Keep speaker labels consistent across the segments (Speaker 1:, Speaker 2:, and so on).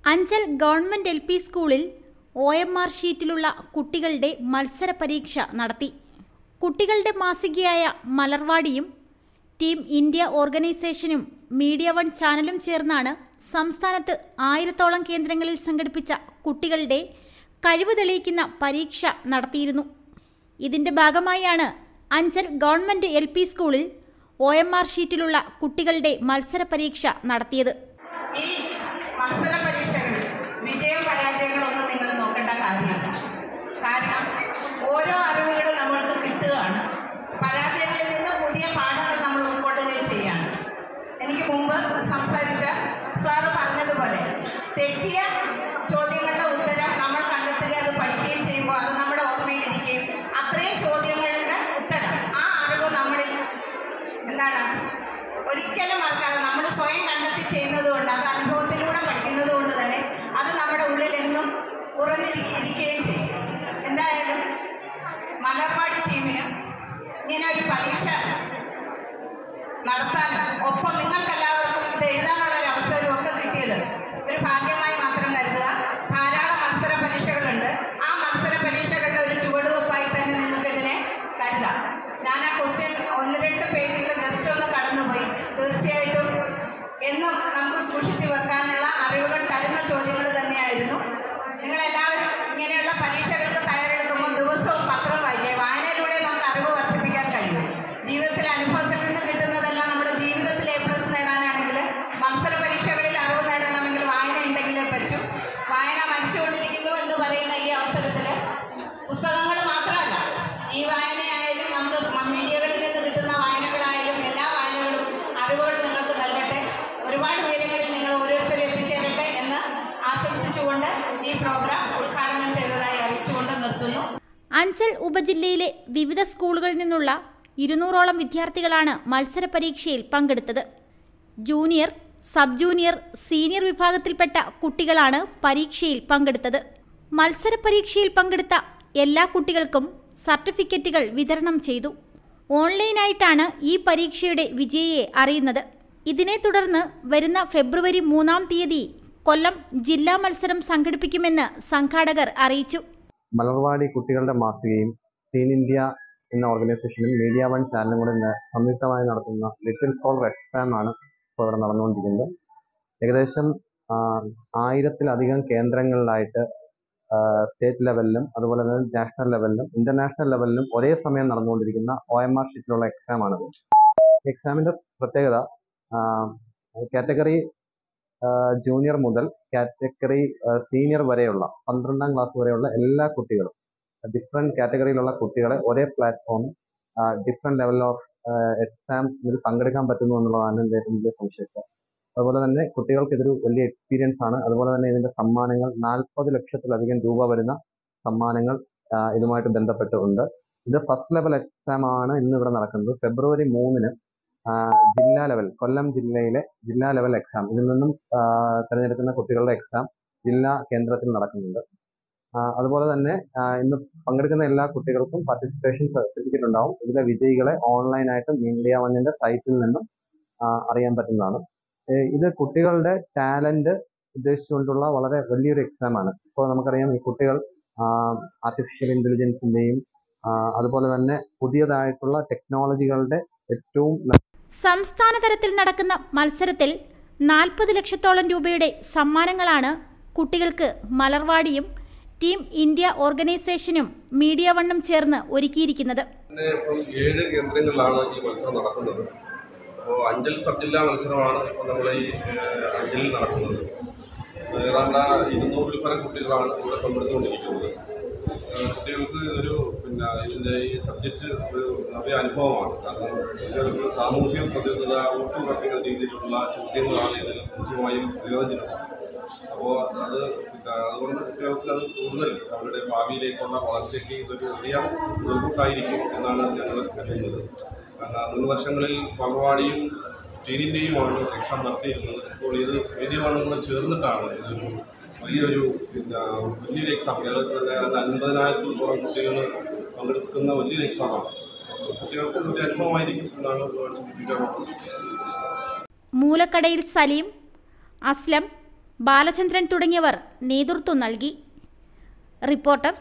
Speaker 1: Anchal government LP സ്കൂളിൽ OMR ഷീറ്റിലുള്ള കുട്ടികളുടെ മത്സര പരീക്ഷ നടത്തി. കുട്ടികളുടെ മാസികയായ മലർവാടിയും ടീം ഇന്ത്യ ഓർഗനൈസേഷനും മീഡിയ വൺ ചാനലും ചേർന്നാണ് സംസ്ഥാനത്ത് 1000ഓളം കേന്ദ്രങ്ങളിൽ സംഘടിപ്പിച്ച കുട്ടികളുടെ കഴിവ് തെളിയിക്കുന്ന പരീക്ഷ നടത്തിയിരുന്നു. ഇതിന്റെ ഭാഗമായാണ് അഞ്ചൽ ഗവൺമെന്റ് LP സ്കൂളിൽ OMR ഷീറ്റിലുള്ള കുട്ടികളുടെ മത്സര പരീക്ഷ നടത്തിയത്.
Speaker 2: ഈ മത്സര പരീക്ഷകളിൽ വിജയം പരാജയങ്ങളൊന്നും നിങ്ങൾ നോക്കേണ്ട കാര്യമില്ല. കാരണം ഓരോ അറിവുകൾ നമ്മൾക്ക് കിട്ടുകയാണ്. പരാജയങ്ങളിൽ നിന്ന് പുതിയ പാഠങ്ങൾ നമ്മൾ ഉൾക്കൊള്ളുകയും ചെയ്യാണ്. എനിക്ക് മുമ്പ് സംസാരിച്ച സാറ് പറഞ്ഞതുപോലെ തെറ്റിയ ചോദ്യങ്ങളുടെ ഉത്തരം നമ്മൾ കണ്ടെത്തുക, അത് പഠിക്കുകയും ചെയ്യുമ്പോൾ അത് നമ്മുടെ ഓർമ്മയിലിരിക്കുകയും അത്രയും ചോദ്യങ്ങളുടെ ഉത്തരം ആ അറിവ് നമ്മളിൽ ഒരിക്കലും മറക്കാതെ നമ്മൾ സ്വയം കണ്ടെത്തി ചെയ്യുന്നത് കൊണ്ട്, അത് അനുഭവത്തിലൂടെ പഠിക്കുന്നത് കൊണ്ട് തന്നെ അത് നമ്മുടെ ഉള്ളിൽ എന്നും ഉറഞ്ഞിരിക്കുകയും ചെയ്യും. എന്തായാലും മലർവാടി ടീമിന് ഇങ്ങനെ ഒരു പരീക്ഷ നടത്താനും ഒപ്പം നിങ്ങൾക്കെല്ലാവർക്കും ഇത് എഴുതാനുള്ള ഒരു അവസരവും ഒക്കെ കിട്ടിയത് ഒരു ഭാഗ്യമായി മാത്രം കരുതുക. ധാരാളം മത്സര പരീക്ഷകളുണ്ട്. ആ മത്സര പരീക്ഷകളുടെ ഒരു ചുവടുവെപ്പായി തന്നെ നിങ്ങൾക്കിതിനെ കരുതാം. ഞാൻ ആ ക്വസ്റ്റ്യൻ 1-2 പേജുകൾ ജസ്റ്റ് ഒന്ന് കടന്നുപോയി. തീർച്ചയായിട്ടും എന്നും നമുക്ക് സൂക്ഷിച്ചു വെക്കാനുള്ള അറിവുകൾ തരുന്ന ചോദ്യങ്ങൾ തന്നെയായിരുന്നു. നിങ്ങളെല്ലാവരും ഇങ്ങനെയുള്ള പരീക്ഷകൾക്ക് തയ്യാറെടുക്കുമ്പോൾ ദിവസവും പത്രം വായിക്കുക. വായനയിലൂടെ നമുക്ക് അറിവ് വർദ്ധിപ്പിക്കാൻ കഴിയും. ജീവിതത്തിലെ അനുഭവത്തിൽ നിന്ന് കിട്ടുന്നതെല്ലാം നമ്മുടെ ജീവിതത്തിൽ A+ നേടാനാണെങ്കിൽ മത്സര പരീക്ഷകളിൽ അറിവ് നേടണമെങ്കിൽ വായന ഉണ്ടെങ്കിലേ പറ്റും. വായന മരിച്ചുകൊണ്ടിരിക്കുന്നു എന്ന് പറയുന്ന ഈ അവസരത്തിൽ പുസ്തകങ്ങൾ മാത്രമല്ല, ഈ വായനയായാലും നമുക്ക് മീഡിയകളിൽ നിന്ന് കിട്ടുന്ന വായനകളായാലും എല്ലാ വായനകളും അറിവുകൾ നിങ്ങൾക്ക് നൽകട്ടെ. ഒരുപാട് ഉയരങ്ങളിൽ നിങ്ങൾ ഓരോരുത്തരും എത്തിച്ചേരട്ടെ എന്ന് ആശംസിച്ചുകൊണ്ട് ഈ പ്രോഗ്രാം ഉദ്ഘാടനം ചെയ്തതായി അറിയിച്ചുകൊണ്ട് നിർത്തുന്നു.
Speaker 1: അഞ്ചൽ ഉപജില്ലയിലെ വിവിധ സ്കൂളുകളിൽ നിന്നുള്ള 200ഓളം വിദ്യാർത്ഥികളാണ് മത്സര പരീക്ഷയിൽ പങ്കെടുത്തത്. ജൂനിയർ, സബ് ജൂനിയർ, സീനിയർ വിഭാഗത്തിൽപ്പെട്ട കുട്ടികളാണ് പരീക്ഷയിൽ പങ്കെടുത്തത്. മത്സര പരീക്ഷയിൽ പങ്കെടുത്ത എല്ലാ കുട്ടികൾക്കും സർട്ടിഫിക്കറ്റുകൾ വിതരണം ചെയ്തു. ഓൺലൈനായിട്ടാണ് ഈ പരീക്ഷയുടെ വിജയിയെ അറിയുന്നത്. ഇതിനെ തുടർന്ന് വരുന്ന ഫെബ്രുവരി 3-ാം തീയതി കൊല്ലം ജില്ലാ മത്സരം സംഘടിപ്പിക്കുമെന്ന് സംഘാടകർ അറിയിച്ചു.
Speaker 3: മലർവാടി കുട്ടികളുടെ മാസികയും ടീം ഇന്ത്യ എന്ന ഓർഗനൈസേഷനും മീഡിയ വൺ ചാനലും കൂടെ സംയുക്തമായി നടത്തുന്ന ലിറ്റിൽ സ്കോളർ എക്സാം ആണ് ഇപ്പോൾ ഇവിടെ നടന്നുകൊണ്ടിരിക്കുന്നത്. ഏകദേശം 1000-ത്തിലധികം കേന്ദ്രങ്ങളിലായിട്ട് സ്റ്റേറ്റ് ലെവലിലും അതുപോലെ തന്നെ നാഷണൽ ലെവലിലും ഇന്റർനാഷണൽ ലെവലിലും ഒരേ സമയം നടന്നുകൊണ്ടിരിക്കുന്ന OMR ഷീറ്റിലുള്ള എക്സാമാണിത്. എക്സാമിൻ്റെ പ്രത്യേകത കാറ്റഗറി ജൂനിയർ മുതൽ കാറ്റഗറി സീനിയർ വരെയുള്ള 12ാം ക്ലാസ് വരെയുള്ള എല്ലാ കുട്ടികളും ഡിഫറെൻറ്റ് കാറ്റഗറിയിലുള്ള കുട്ടികളെ ഒരേ പ്ലാറ്റ്ഫോമിൽ ഡിഫറെൻറ്റ് ലെവൽ ഓഫ് എക്സാം ഇതിൽ പങ്കെടുക്കാൻ പറ്റുന്നു എന്നുള്ളതാണ് എൻ്റെ ഏറ്റവും വലിയ സവിശേഷത. അതുപോലെ തന്നെ കുട്ടികൾക്ക് ഇതൊരു വലിയ എക്സ്പീരിയൻസ് ആണ്. അതുപോലെ തന്നെ ഇതിൻ്റെ സമ്മാനങ്ങൾ 40 ലക്ഷത്തിലധികം രൂപ വരുന്ന സമ്മാനങ്ങൾ ഇതുമായിട്ട് ബന്ധപ്പെട്ട് ഉണ്ട്. ഇത് ഫസ്റ്റ് ലെവൽ എക്സാം ആണ് ഇന്ന് ഇവിടെ നടക്കുന്നത്. ഫെബ്രുവരി 3-ന് ജില്ലാ ലെവൽ, കൊല്ലം ജില്ലയിലെ ജില്ലാ ലെവൽ എക്സാം, ഇതിൽ നിന്നും തിരഞ്ഞെടുക്കുന്ന കുട്ടികളുടെ എക്സാം ജില്ലാ കേന്ദ്രത്തിൽ നടക്കുന്നുണ്ട്. അതുപോലെ തന്നെ ഇന്ന് പങ്കെടുക്കുന്ന എല്ലാ കുട്ടികൾക്കും പാർട്ടിസിപ്പേഷൻ സർട്ടിഫിക്കറ്റ് ഉണ്ടാവും. ഇതിലെ വിജയികളെ ഓൺലൈനായിട്ട് മീഡിയ വണ്ണിൻ്റെ സൈറ്റിൽ നിന്നും അറിയാൻ പറ്റുന്നതാണ്. ഇത് കുട്ടികളുടെ ടാലന്റ് ഉദ്ദേശിച്ചുകൊണ്ടുള്ള വളരെ വലിയൊരു എക്സാമാണ്. ഇപ്പോൾ നമുക്കറിയാം ഈ കുട്ടികൾ ആർട്ടിഫിഷ്യൽ ഇൻ്റലിജൻസിൻ്റെയും അതുപോലെ തന്നെ പുതിയതായിട്ടുള്ള ടെക്നോളജികളുടെ ഏറ്റവും
Speaker 1: സംസ്ഥാന തലത്തിൽ നടക്കുന്ന മത്സരത്തിൽ 40 ലക്ഷത്തോളം രൂപയുടെ സമ്മാനങ്ങളാണ് കുട്ടികൾക്ക് മലർവാടിയും ടീം ഇന്ത്യ ഓർഗനൈസേഷനും മീഡിയ വണ്ണും ചേർന്ന് ഒരുക്കിയിരിക്കുന്നത്.
Speaker 4: 7 കേന്ദ്രങ്ങളിലാണ് ഈ മത്സരം നടക്കുന്നത്. അപ്പോൾ അഞ്ചൽ സബ് ജില്ലാ മത്സരമാണ് ഇപ്പോൾ നമ്മൾ ഈ അഞ്ചലിൽ നടക്കുന്നത്. ഏതാണ്ട് 200-ൽ പരം കുട്ടികളാണ് ഇവിടെ പങ്കെടുത്തുകൊണ്ടിരിക്കുന്നത്. കുട്ടികൾക്ക് ഇതിൻ്റെ ഈ സബ്ജക്റ്റ് ഒരു നവ്യ അനുഭവമാണ്. കാരണം കുട്ടികൾക്ക് സാമൂഹ്യ പ്രതിബദ്ധത ഊട്ടുറപ്പിക്കുന്ന രീതിയിലുള്ള ചോദ്യങ്ങളാണ് ഇതിൽ മുഖ്യമായും നിരോധിച്ചിട്ടുള്ളത്. അപ്പോൾ അതുകൊണ്ട് കുട്ടികൾക്ക് അത് കൂടുതൽ അവരുടെ ഭാവിയിലേക്കുള്ള വളർച്ചയ്ക്ക് ഇതൊരു വലിയ മുൻകൂട്ടായിരിക്കും എന്നാണ് ഞങ്ങൾ കരുതുന്നത്. കാരണം മുൻ വർഷങ്ങളിൽ മലർവാടിയും ടീം ഇന്ത്യയുമാണ് എക്സാം നടത്തിയിരുന്നത്. ഇപ്പോൾ ഇത് മീഡിയ വണ്ണും കൂടെ ചേർന്നിട്ടാണ് ഇതൊരു വലിയൊരു വലിയൊരു എക്സാം. കേരളത്തിൽ തന്നെ 50,000-ത്തോളം കുട്ടികൾ പങ്കെടുക്കുന്ന വലിയൊരു എക്സാമാണ്. കുട്ടികൾക്ക് ഒരു അനുഭവമായിരിക്കും എന്നാണ് സൂചിപ്പിക്കാറുള്ളത്.
Speaker 1: മൂലക്കടയിൽ സലീം, അസ്ലം, ബാലചന്ദ്രൻ തുടങ്ങിയവർ നേതൃത്വം നൽകി. റിപ്പോർട്ടർ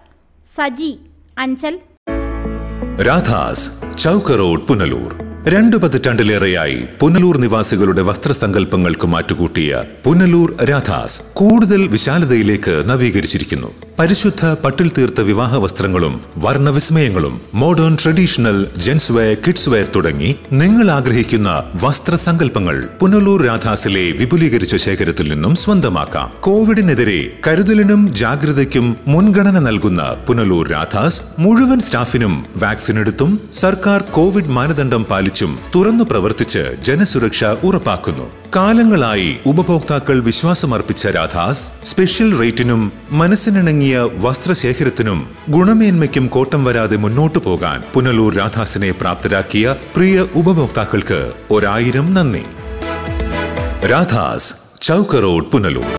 Speaker 1: സജി അഞ്ചൽ.
Speaker 5: രാധാസ്, ചൗക്ക് റോഡ്, പുനലൂർ. 2 പതിറ്റാണ്ടിലേറെയായി പുനലൂർ നിവാസികളുടെ വസ്ത്രസങ്കല്പങ്ങൾക്ക് മാറ്റുകൂട്ടിയ പുനലൂർ രാധാസ് കൂടുതൽ വിശാലതയിലേക്ക് നവീകരിച്ചിരിക്കുന്നു. പരിശുദ്ധ പട്ടിൽ തീർത്ത വിവാഹ വസ്ത്രങ്ങളും വർണ്ണവിസ്മയങ്ങളും modern traditional gents wear, kids wear തുടങ്ങി നിങ്ങൾ ആഗ്രഹിക്കുന്ന വസ്ത്രസങ്കല്പങ്ങൾ പുനലൂർ രാധാസിലെ വിപുലീകരിച്ച ശേഖരത്തിൽ നിന്നും സ്വന്തമാക്കാം. കോവിഡിനെതിരെ കരുതലിനും ജാഗ്രതയ്ക്കും മുൻഗണന നൽകുന്ന പുനലൂർ രാധാസ് മുഴുവൻ സ്റ്റാഫിനും വാക്സിൻ എടുത്തും സർക്കാർ കോവിഡ് മാനദണ്ഡം പാലിച്ചും തുറന്നു പ്രവർത്തിച്ച് ജനസുരക്ഷ ഉറപ്പാക്കുന്നു. കാലങ്ങളായി ഉപഭോക്താക്കൾ വിശ്വാസമർപ്പിച്ച രാധാസ് സ്പെഷ്യൽ റേറ്റിനും മനസ്സിനിണങ്ങിയ വസ്ത്രശേഖരത്തിനും ഗുണമേന്മയ്ക്കും കോട്ടം വരാതെ മുന്നോട്ടു പോകാൻ പുനലൂർ രാധാസിനെ പ്രാപ്തരാക്കിയ പ്രിയ ഉപഭോക്താക്കൾക്ക് 1000 നന്ദി. രാധാസ്, ചൗക്ക് റോഡ്, പുനലൂർ.